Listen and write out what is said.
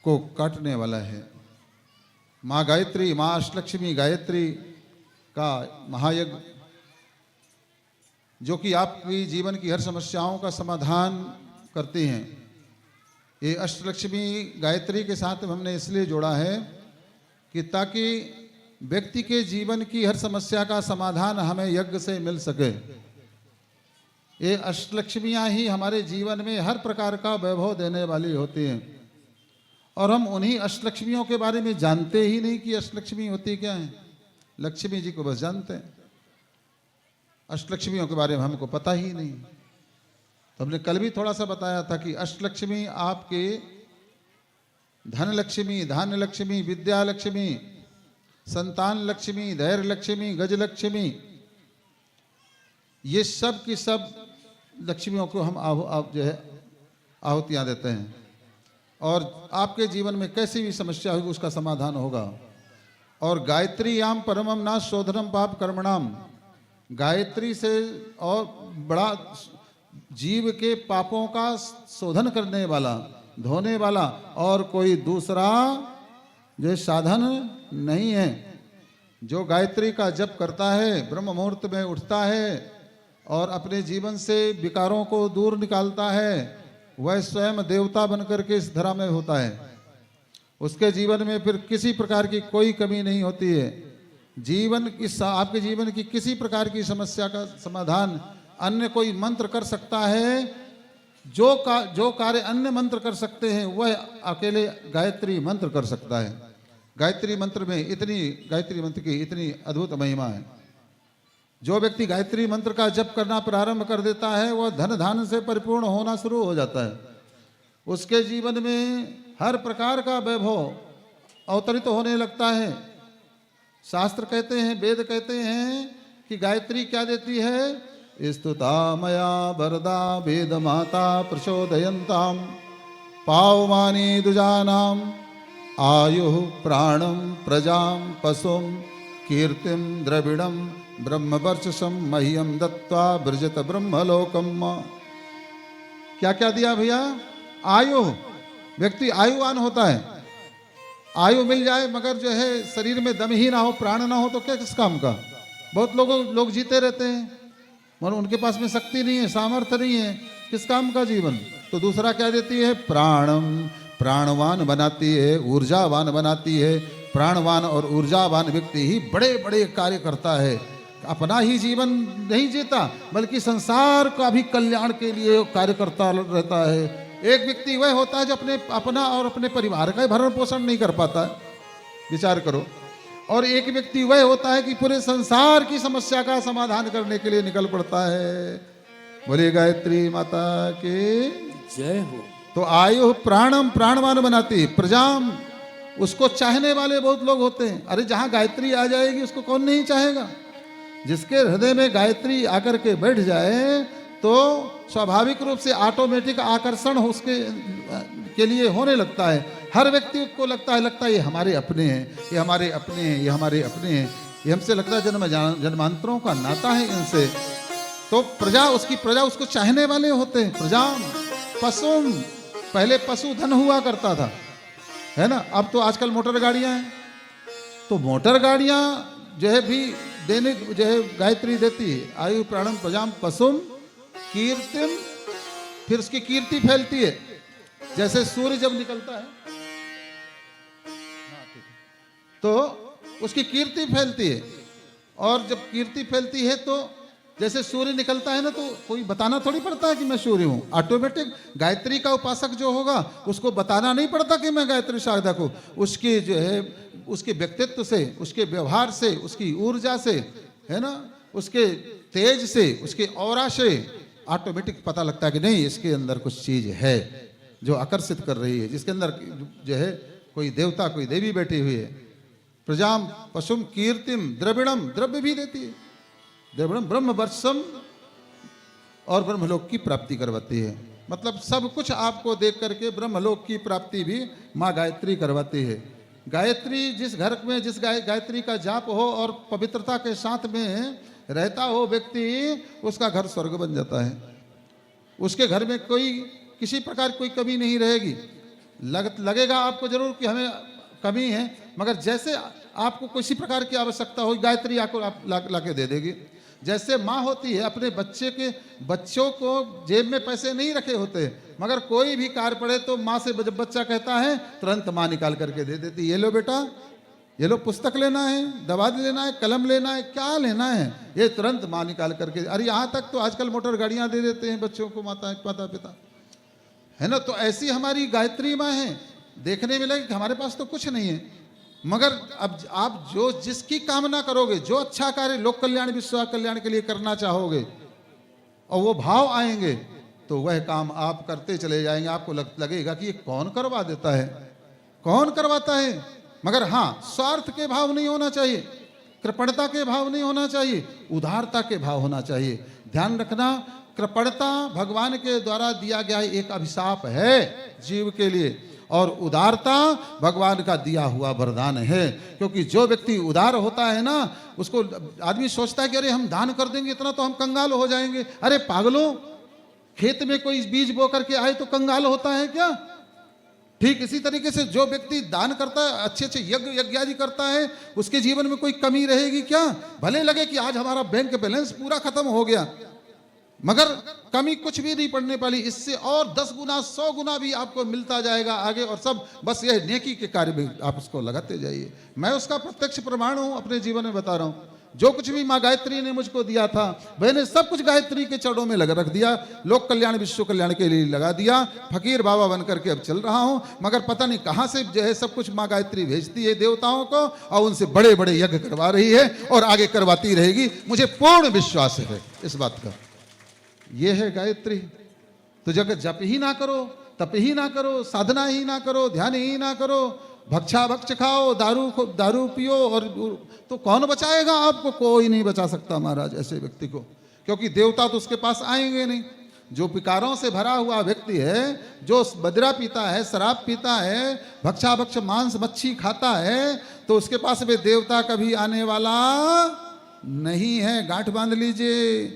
को काटने वाला है। माँ गायत्री, माँ अष्टलक्ष्मी गायत्री का महायज्ञ जो कि आपकी जीवन की हर समस्याओं का समाधान करती हैं। ये अष्टलक्ष्मी गायत्री के साथ हमने इसलिए जोड़ा है कि ताकि व्यक्ति के जीवन की हर समस्या का समाधान हमें यज्ञ से मिल सके। ये अष्टलक्ष्मियाँ ही हमारे जीवन में हर प्रकार का वैभव देने वाली होती हैं और हम उन्हीं अष्टलक्ष्मियों के बारे में जानते ही नहीं कि अष्टलक्ष्मी होती क्या है। लक्ष्मी जी को बस जानते हैं, अष्टलक्ष्मियों के बारे में हमको पता ही नहीं। तो हमने कल भी थोड़ा सा बताया था कि अष्टलक्ष्मी आपके धन लक्ष्मी, धान्य लक्ष्मी, विद्या लक्ष्मी, संतान लक्ष्मी, धैर्य लक्ष्मी, गज लक्ष्मी, ये सब की सब लक्ष्मियों को हम जो है आहुतियाँ देते हैं और आपके जीवन में कैसी भी समस्या होगी उसका समाधान होगा। और गायत्री याम परमम नाश शोधनम पाप कर्मणाम, गायत्री से और बड़ा जीव के पापों का शोधन करने वाला, धोने वाला और कोई दूसरा जो साधन नहीं है। जो गायत्री का जप करता है, ब्रह्म मुहूर्त में उठता है और अपने जीवन से विकारों को दूर निकालता है, वह स्वयं देवता बनकर के इस धरा में होता है। उसके जीवन में फिर किसी प्रकार की कोई कमी नहीं होती है। जीवन की आपके जीवन की किसी प्रकार की समस्या का समाधान अन्य कोई मंत्र कर सकता है। जो कार्य अन्य मंत्र कर सकते हैं वह अकेले गायत्री मंत्र कर सकता है। गायत्री मंत्र की इतनी अद्भुत महिमा है। जो व्यक्ति गायत्री मंत्र का जप करना प्रारंभ कर देता है वह धन धान से परिपूर्ण होना शुरू हो जाता है। उसके जीवन में हर प्रकार का वैभव अवतरित होने लगता है। शास्त्र कहते हैं, वेद कहते हैं कि गायत्री क्या देती है? स्तुता मया वरदा वेद माता प्रचोदयन्ताम पावमानी दुजानाम आयु प्राणम प्रजाम पशुम कीर्तिम द्रविड़म ब्रह्मवर्चसम मह्यम दत्वा ब्रजत ब्रह्मलोकम। क्या क्या दिया भैया? आयु, व्यक्ति आयुवान होता है। आयु मिल जाए मगर जो है शरीर में दम ही ना हो, प्राण ना हो तो क्या किस काम का? बहुत लोग जीते रहते हैं मगर उनके पास में शक्ति नहीं है, सामर्थ्य नहीं है, किस काम का जीवन? तो दूसरा क्या देती है? प्राणम, प्राणवान बनाती है, ऊर्जावान बनाती है। प्राणवान और ऊर्जावान व्यक्ति ही बड़े बड़े कार्य करता है। अपना ही जीवन नहीं जीता बल्कि संसार का भी कल्याण के लिए कार्य करता रहता है। एक व्यक्ति वह होता है जो अपना और अपने परिवार का भरण पोषण नहीं कर पाता, विचार करो। और एक व्यक्ति वह होता है कि पूरे संसार की समस्या का समाधान करने के लिए निकल पड़ता है। बोले गायत्री माता के जय हो। तो आयु प्राणम, प्राणवान बनाती है। प्रजाम, उसको चाहने वाले बहुत लोग होते हैं। अरे जहां गायत्री आ जाएगी उसको कौन नहीं चाहेगा? जिसके हृदय में गायत्री आकर के बैठ जाए तो स्वाभाविक रूप से ऑटोमेटिक आकर्षण उसके के लिए होने लगता है। हर व्यक्ति को लगता है ये हमारे अपने हैं, ये हमारे अपने हैं, ये हमारे अपने हैं। ये हमसे लगता है जन्मांतरों का नाता है इनसे। तो उसकी प्रजा उसको चाहने वाले होते हैं। प्रजाम पशुम, पहले पशु धन हुआ करता था, है ना? अब तो आजकल मोटर गाड़ियां हैं। तो मोटर गाड़ियां जो है भी देने जो है गायत्री देती है। आयु प्राणम प्रजाम पशुम कीर्तिम, फिर उसकी कीर्ति फैलती है। जैसे सूर्य जब निकलता है तो उसकी कीर्ति फैलती है। और जब कीर्ति फैलती है तो जैसे सूर्य निकलता है ना, तो कोई बताना थोड़ी पड़ता है कि मैं सूर्य हूं। ऑटोमेटिक गायत्री का उपासक जो होगा उसको बताना नहीं पड़ता कि मैं गायत्री साधक हूं। उसके जो है उसके व्यक्तित्व से, उसके व्यवहार से, उसकी ऊर्जा से, है ना, उसके तेज से, उसके औरा से ऑटोमेटिक पता लगता है कि नहीं, इसके अंदर कुछ चीज है जो आकर्षित कर रही है, जिसके अंदर जो है कोई देवता, कोई देवी बैठी हुई है। प्रजाम पशुम कीर्तिम द्रविणम, द्रव्य भी देती है। द्रविणम ब्रह्मवर्चसम, और ब्रह्मलोक की प्राप्ति करवाती है। मतलब सब कुछ आपको देख करके ब्रह्मलोक की प्राप्ति भी माँ गायत्री करवाती है। गायत्री जिस घर में जिस गायत्री का जाप हो और पवित्रता के साथ में रहता हो व्यक्ति, उसका घर स्वर्ग बन जाता है। उसके घर में कोई किसी प्रकार कोई कमी नहीं रहेगी। लगेगा आपको जरूर कि हमें कमी है, मगर जैसे आपको किसी प्रकार की आवश्यकता हो, गायत्री आपको ला के दे देगी। जैसे माँ होती है अपने बच्चों को जेब में पैसे नहीं रखे होते, मगर कोई भी कार्य पड़े तो माँ से जब बच्चा कहता है तुरंत माँ निकाल करके दे देती, ये लो बेटा, ये लो पुस्तक लेना है, दवा लेना है, कलम लेना है, क्या लेना है, ये तुरंत माँ निकाल करके। अरे यहाँ तक तो आजकल मोटर गाड़ियाँ दे देते हैं बच्चों को माता पिता, है ना। तो ऐसी हमारी गायत्री माँ है। देखने में लगे कि हमारे पास तो कुछ नहीं है, मगर अब आप जो जिसकी कामना करोगे, जो अच्छा कार्य लोक कल्याण विश्व कल्याण के लिए करना चाहोगे और वो भाव आएंगे तो वह काम आप करते चले जाएंगे। आपको लगेगा कि ये कौन करवा देता है, कौन करवाता है। मगर हाँ, स्वार्थ के भाव नहीं होना चाहिए, कृपणता के भाव नहीं होना चाहिए, उदारता के भाव होना चाहिए। ध्यान रखना, कृपणता भगवान के द्वारा दिया गया एक अभिशाप है जीव के लिए, और उदारता भगवान का दिया हुआ वरदान है। क्योंकि जो व्यक्ति उदार होता है ना, उसको आदमी सोचता है कि अरे हम दान कर देंगे इतना तो हम कंगाल हो जाएंगे। अरे पागलों, खेत में कोई बीज बो करके आए तो कंगाल होता है क्या? ठीक इसी तरीके से जो व्यक्ति दान करता है, अच्छे अच्छे यज्ञ आदि करता है, उसके जीवन में कोई कमी रहेगी क्या? भले लगे कि आज हमारा बैंक बैलेंस पूरा खत्म हो गया, मगर कमी कुछ भी नहीं पड़ने वाली। इससे और 10 गुना 100 गुना भी आपको मिलता जाएगा आगे, और सब बस यह नेकी के कार्य में आप उसको लगाते जाइए। मैं उसका प्रत्यक्ष प्रमाण हूं, अपने जीवन में बता रहा हूं। जो कुछ भी माँ गायत्री ने मुझको दिया था, मैंने सब कुछ गायत्री के चरणों में रख दिया, लोक कल्याण विश्व कल्याण के लिए लगा दिया। फकीर बाबा बन करके अब चल रहा हूं, मगर पता नहीं कहां से जो है सब कुछ माँ गायत्री भेजती है देवताओं को, और उनसे बड़े बड़े यज्ञ करवा रही है और आगे करवाती रहेगी। मुझे पूर्ण विश्वास है इस बात का। ये है गायत्री। तो जब जप ही ना करो, तप ही ना करो, साधना ही ना करो, ध्यान ही ना करो, भक्ष खाओ, दारू पियो, और तो कौन बचाएगा आपको? कोई नहीं बचा सकता महाराज ऐसे व्यक्ति को, क्योंकि देवता तो उसके पास आएंगे नहीं। जो विकारों से भरा हुआ व्यक्ति है, जो मदिरा पीता है, शराब पीता है, भक्ष मांस मच्छी खाता है, तो उसके पास में देवता कभी आने वाला नहीं है। गांठ बांध लीजिए।